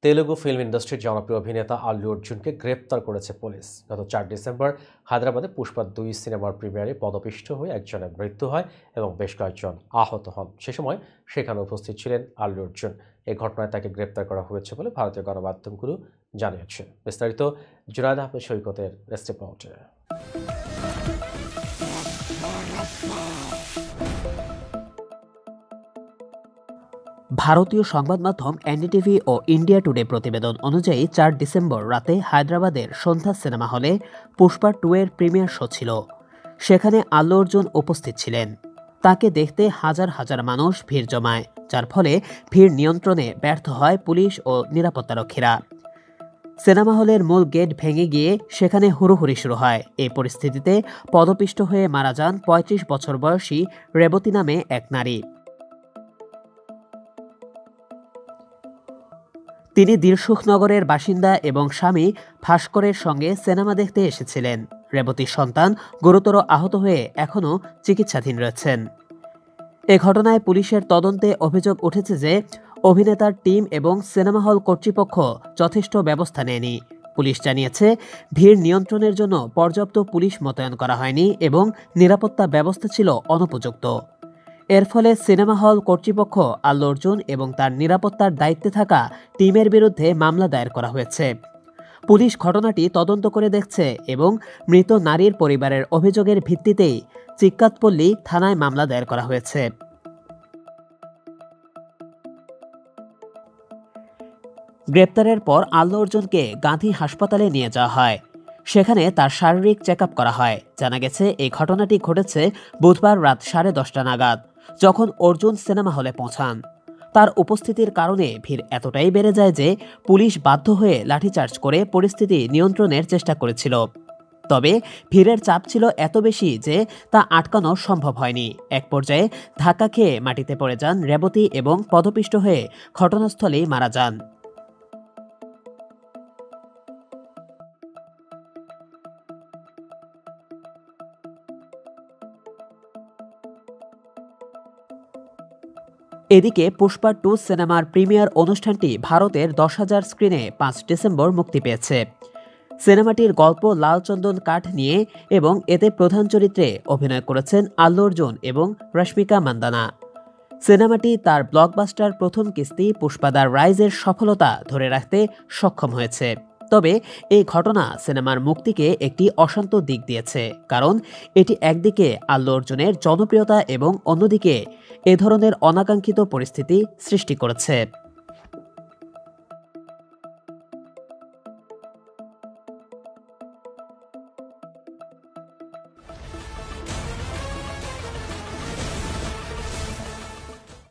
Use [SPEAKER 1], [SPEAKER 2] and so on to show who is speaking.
[SPEAKER 1] Telugu film ইন্ডাস্ট্রির জনপ্রিয় অভিনেতা আল্লু অর্জুনকে গ্রেপ্তার করেছে পুলিশ। গত 4 ডিসেম্বর হায়দ্রাবাদে পুষ্পা 2 সিনেমার প্রিমিয়ারে পদপিষ্ট হয়ে একজনের মৃত্যু হয় এবং বেশ কয়েকজন আহত হন। সে সময় সেখানে উপস্থিত ছিলেন আল্লু অর্জুন। এই ঘটনায় তাকে গ্রেপ্তার করা হয়েছে বলে ভারতীয় গণমাধ্যমগুলো জানিয়েছে। বিস্তারিত জুনায়েদ আহমেদ সৈকতের রিপোর্টে।
[SPEAKER 2] ভারতীয় সংবাদ মাধ্যম এনডিটিভি ও ইন্ডিয়া টুডে প্রতিবেদন অনুযায়ী 4 ডিসেম্বর রাতে হায়দ্রাবাদের সন্ধ্যা সিনেমা হলে পুষ্পা 2 এর প্রিমিয়ার শো ছিল। সেখানে আল্লু অর্জুন উপস্থিত ছিলেন। তাকে দেখতে হাজার হাজার মানুষ ভিড় জমায়, যার ফলে ভিড় নিয়ন্ত্রণে ব্যর্থ হয় পুলিশ ও নিরাপত্তারক্ষীরা। সিনেমা হলের মূল গেট ভেঙে গিয়ে সেখানে হুড়োহুড়ি শুরু হয়। এই পরিস্থিতিতে পদপিষ্ট হয়ে মারা যান 35 বছর বয়সী রেবতী নামে এক নারী। তিনি দিলসুখনগরের বাসিন্দা এবং স্বামী ভাস্করের সঙ্গে সিনেমা দেখতে এসেছিলেন। রেবতীর সন্তান গুরুতর আহত হয়ে এখনও চিকিৎসাধীন রয়েছেন। এ ঘটনায় পুলিশের তদন্তে অভিযোগ উঠেছে যে অভিনেতার টিম এবং সিনেমা হল কর্তৃপক্ষ যথেষ্ট ব্যবস্থা নেয়নি। পুলিশ জানিয়েছে, ভিড় নিয়ন্ত্রণের জন্য পর্যাপ্ত পুলিশ মোতায়েন করা হয়নি এবং নিরাপত্তা ব্যবস্থা ছিল অনুপযুক্ত। এর ফলে সিনেমা হল কর্তৃপক্ষ আল্লু অর্জুন এবং তার নিরাপত্তার দায়িত্বে থাকা টিমের বিরুদ্ধে মামলা দায়ের করা হয়েছে। পুলিশ ঘটনাটি তদন্ত করে দেখছে এবং মৃত নারীর পরিবারের অভিযোগের ভিত্তিতেই চিক্কাতপল্লী থানায় মামলা দায়ের করা হয়েছে। গ্রেপ্তারের পর আল্লু অর্জুনকে গান্ধী হাসপাতালে নিয়ে যাওয়া হয়। সেখানে তার শারীরিক চেক আপ করা হয়। জানা গেছে, এই ঘটনাটি ঘটেছে বুধবার রাত 10:30 নাগাদ, যখন অর্জুন সিনেমা হলে পৌঁছান। তার উপস্থিতির কারণে ভিড় এতটাই বেড়ে যায় যে পুলিশ বাধ্য হয়ে লাঠিচার্জ করে পরিস্থিতি নিয়ন্ত্রণের চেষ্টা করেছিল। তবে ভিড়ের চাপ ছিল এত বেশি যে তা আটকানো সম্ভব হয়নি। এক পর্যায়ে ধাক্কা খেয়ে মাটিতে পড়ে যান রেবতী এবং পদপিষ্ট হয়ে ঘটনাস্থলেই মারা যান। এদিকে পুষ্পা 2 সিনেমার প্রিমিয়ার অনুষ্ঠানটি ভারতের 10,000 স্ক্রিনে 5 ডিসেম্বর মুক্তি পেয়েছে। সিনেমাটির গল্প লাল চন্দন কাঠ নিয়ে এবং এতে প্রধান চরিত্রে অভিনয় করেছেন আল্লু অর্জুন এবং রশ্মিকা মান্দানা। সিনেমাটি তার ব্লকবাস্টার প্রথম কিস্তি পুষ্পা দ্য রাইজের সফলতা ধরে রাখতে সক্ষম হয়েছে। তবে এই ঘটনা সিনেমার মুক্তিকে একটি অশান্ত দিক দিয়েছে, কারণ এটি একদিকে আল্লু অর্জুনের জনপ্রিয়তা এবং অন্যদিকে এ ধরনের অনাকাঙ্ক্ষিত পরিস্থিতি সৃষ্টি করেছে।